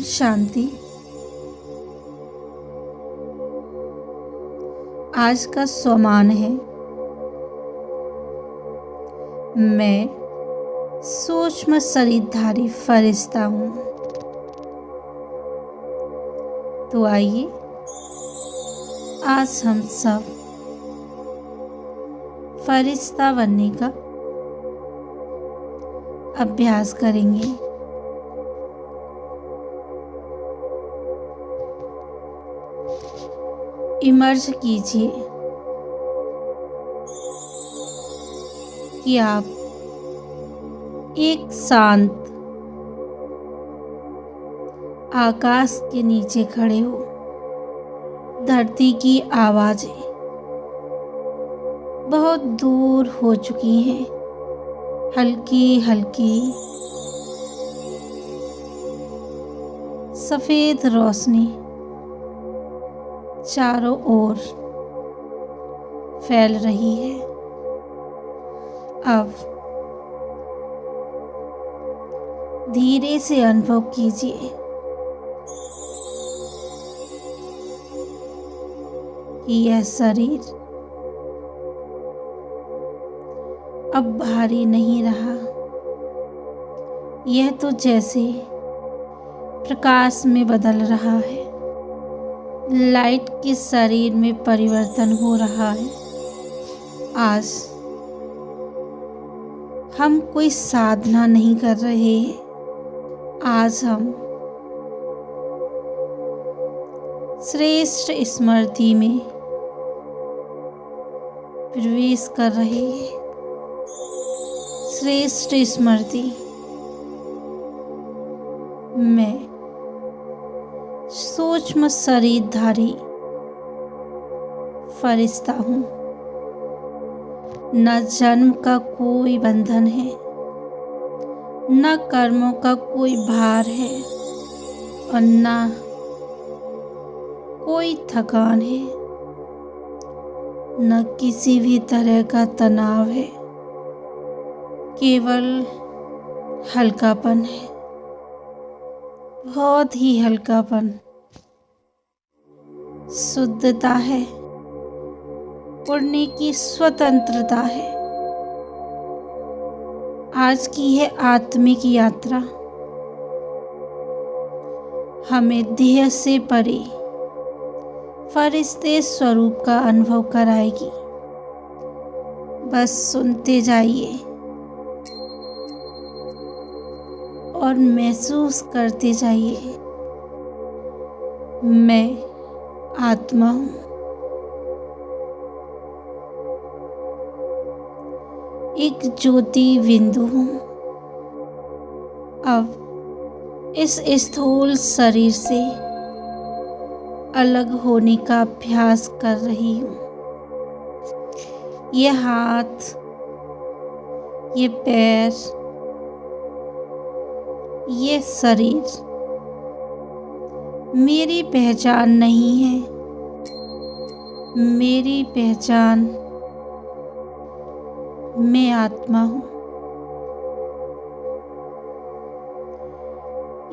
शांति। आज का स्वमान है, मैं सूक्ष्म शरीरधारी फरिश्ता हूँ। तो आइए आज हम सब फरिश्ता बनने का अभ्यास करेंगे। इमर्ज कीजिए कि आप एक शांत आकाश के नीचे खड़े हो। धरती की आवाजें बहुत दूर हो चुकी हैं, हल्की हल्की सफेद रोशनी चारों ओर फैल रही है। अब धीरे से अनुभव कीजिए कि यह शरीर अब भारी नहीं रहा। यह तो जैसे प्रकाश में बदल रहा है, लाइट के शरीर में परिवर्तन हो रहा है। आज हम कोई साधना नहीं कर रहे हैं। आज हम श्रेष्ठ स्मृति में प्रवेश कर रहे हैं। श्रेष्ठ स्मृति में सूक्ष्म शरीरधारी फरिश्ता हूँ। न जन्म का कोई बंधन है, न कर्मों का कोई भार है और न कोई थकान है, न किसी भी तरह का तनाव है। केवल हल्कापन है, बहुत ही हल्कापन। शुद्धता है, उड़ने की स्वतंत्रता है। आज की यह आत्मिक यात्रा हमें देह से परे फरिश्ते स्वरूप का अनुभव कराएगी। बस सुनते जाइए और महसूस करते जाइए, मैं आत्मा हूँ। एक ज्योति बिंदु हूँ। अब इस स्थूल शरीर से अलग होने का अभ्यास कर रही हूँ। ये हाथ, ये पैर, ये शरीर मेरी पहचान नहीं है। मेरी पहचान मैं आत्मा हूँ।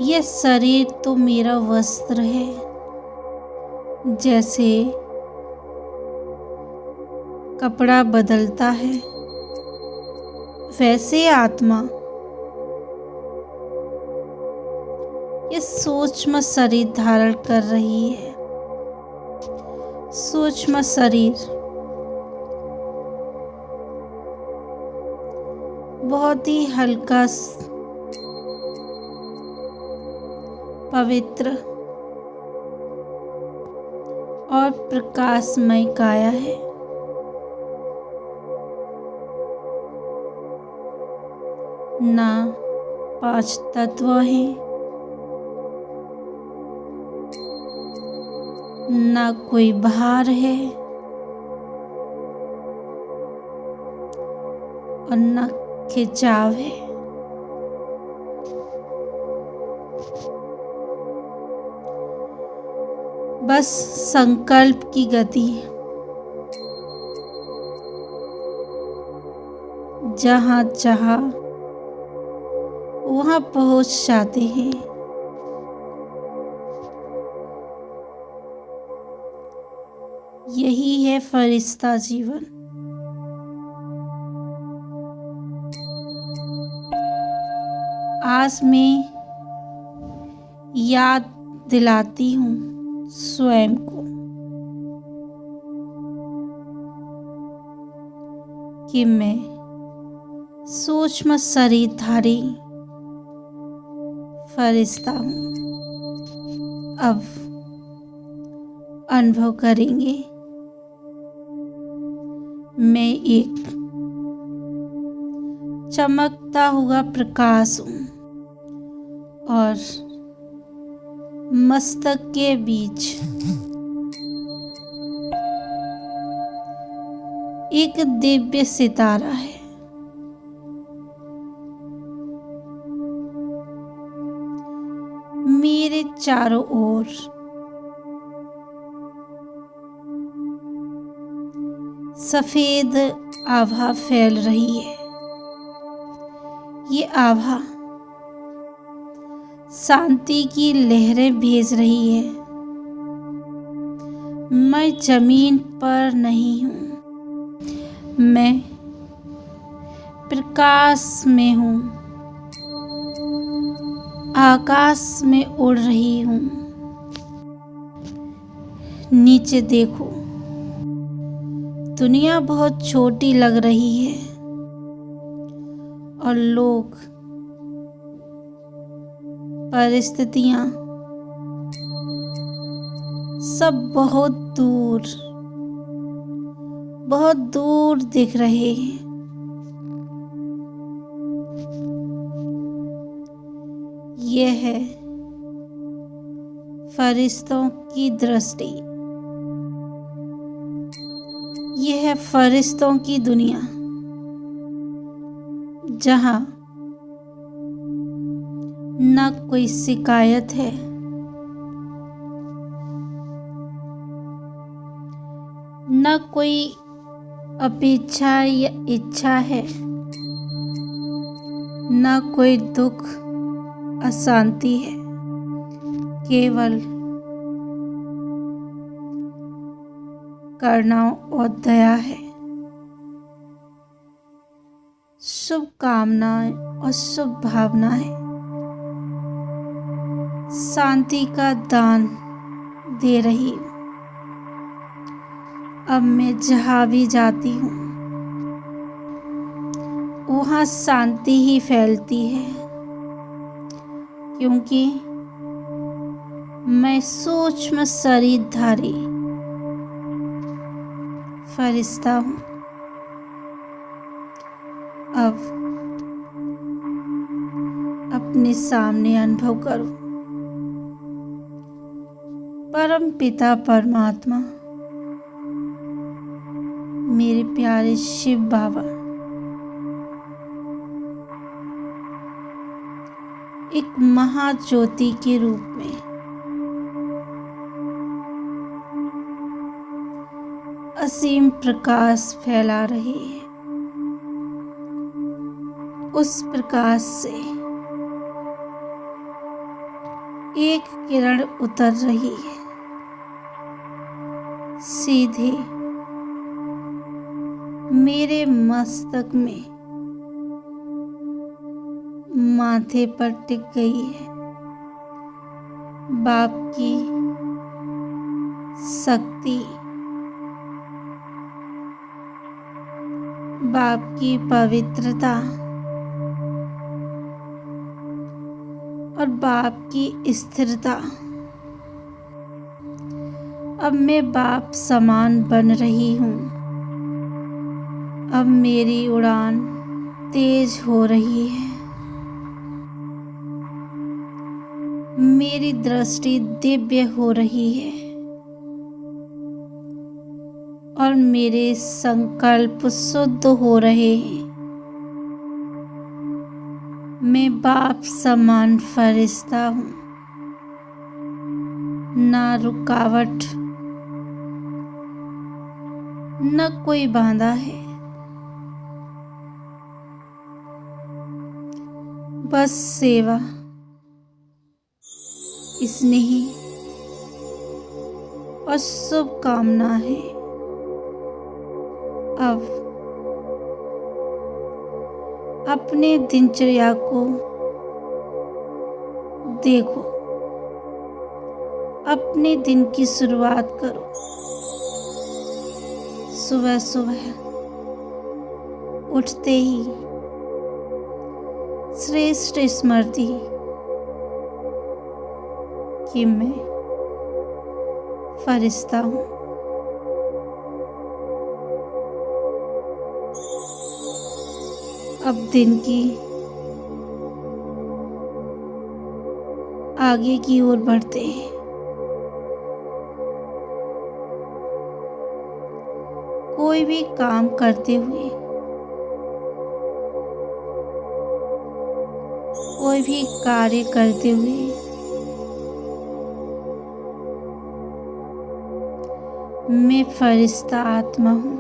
यह शरीर तो मेरा वस्त्र है। जैसे कपड़ा बदलता है, वैसे आत्मा ये सूक्ष्म शरीर धारण कर रही है। सूक्ष्म शरीर बहुत ही हल्का, पवित्र और प्रकाशमय काया है। ना 5 तत्व हैं, ना कोई भार है और ना खिंचाव है। बस संकल्प की गति। जहाँ चाहा वहाँ पहुँच जाते हैं। यही है फरिश्ता जीवन। आज मैं याद दिलाती हूँ स्वयं को कि मैं सूक्ष्म शरीरधारी फरिश्ता हूँ। अब अनुभव करेंगे मैं एक चमकता हुआ प्रकाश हूँ और मस्तक के बीच एक दिव्य सितारा है। मेरे चारों ओर सफेद आभा फैल रही है। ये आभा शांति की लहरें भेज रही है। मैं जमीन पर नहीं हूँ, मैं प्रकाश में हूँ, आकाश में उड़ रही हूँ। नीचे देखो, दुनिया बहुत छोटी लग रही है और लोग, परिस्थितियां सब बहुत दूर दिख रहे हैं। यह है फरिश्तों की दृष्टि। यह है फरिश्तों की दुनिया, जहां न कोई शिकायत है, न कोई अपेक्षा या इच्छा है, न कोई दुख अशांति है, केवल करुणा और दया है। शुभकामनाएं और शुभ भावनाएं शांति का दान दे रही हूँ। अब मैं जहाँ भी जाती हूँ वहाँ शांति ही फैलती है, क्योंकि मैं सूक्ष्म शरीरधारी फरिश्ता हूँ। अब अपने सामने अनुभव करो, परम पिता परमात्मा, मेरे प्यारे शिव बाबा, एक महाज्योति के रूप में असीम प्रकाश फैला रहे हैं। उस प्रकाश से एक किरण उतर रही है, सीधे मेरे मस्तक में, माथे पर टिक गई है। बाप की शक्ति, बाप की पवित्रता और बाप की स्थिरता। अब मैं बाप समान बन रही हूँ। अब मेरी उड़ान तेज हो रही है। मेरी दृष्टि दिव्य हो रही है और मेरे संकल्प शुद्ध हो रहे हैं। मैं बाप समान फरिश्ता हूँ। ना रुकावट, न कोई बाधा है, बस सेवा, स्नेह और शुभकामना है। अब अपने दिनचर्या को देखो। अपने दिन की शुरुआत करो। सुबह सुबह उठते ही श्रेष्ठ स्मृति कि मैं फरिश्ता हूँ। अब दिन की आगे की ओर बढ़ते हैं। कोई भी काम करते हुए, कोई भी कार्य करते हुए मैं फरिश्ता आत्मा हूँ।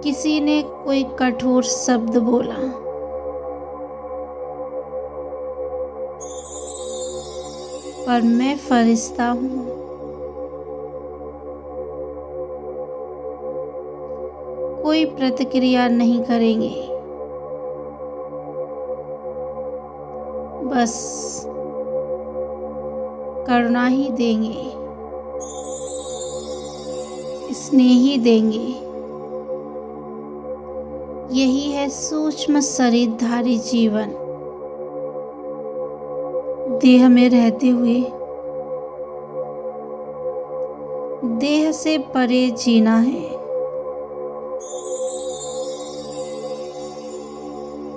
किसी ने कोई कठोर शब्द बोला, पर मैं फरिश्ता हूँ। कोई प्रतिक्रिया नहीं करेंगे, बस करुणा ही देंगे, स्नेह ही देंगे। यही है सूक्ष्म शरीरधारी जीवन। देह में रहते हुए देह से परे जीना है।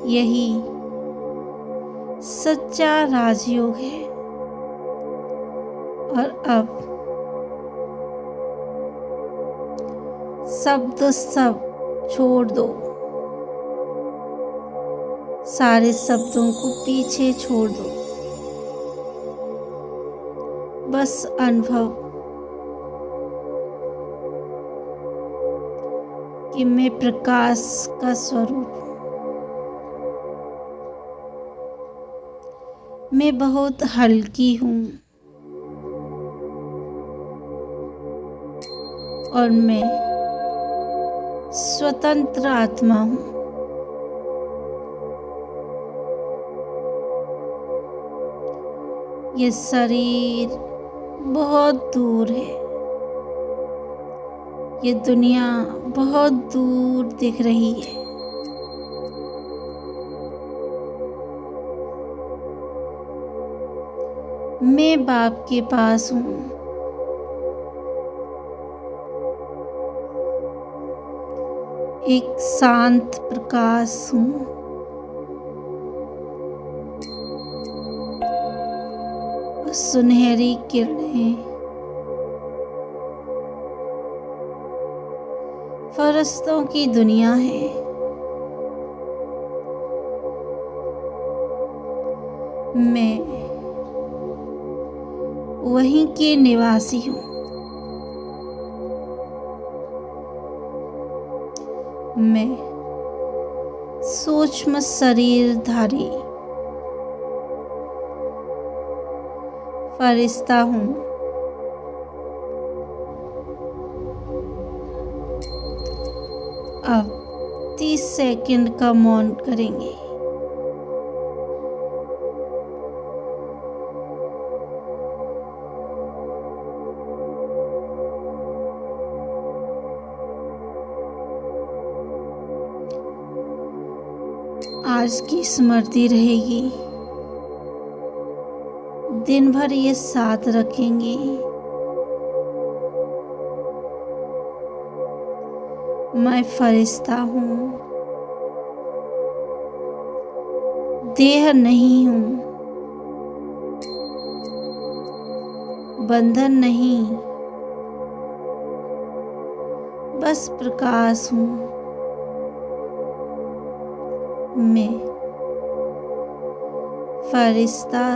यही सच्चा राजयोग है। और अब सब छोड़ दो। सारे शब्दों को पीछे छोड़ दो। बस अनुभव कि मैं प्रकाश का स्वरूप हूँ। मैं बहुत हल्की हूँ और मैं स्वतंत्र आत्मा हूँ। ये शरीर बहुत दूर है। ये दुनिया बहुत दूर दिख रही है। मैं बाप के पास हूँ। एक शांत प्रकाश हूँ। सुनहरी किरणें फरिश्तों की दुनिया है। मैं वहीं के निवासी हूँ। मैं सूक्ष्म शरीरधारी फरिश्ता हूँ। अब 30 सेकंड का मौन करेंगे। आज की स्मृति रहेगी। दिन भर ये साथ रखेंगे। मैं फरिश्ता हूँ, देह नहीं हूँ, बंधन नहीं, बस प्रकाश हूँ। मैं फरिश्ता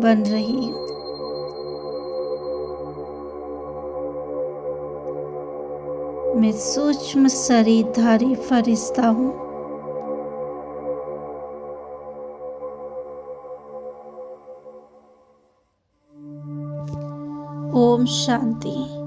बन रही हूँ। मैं सूक्ष्म शरीरधारी फरिश्ता हूँ। ओम शांति।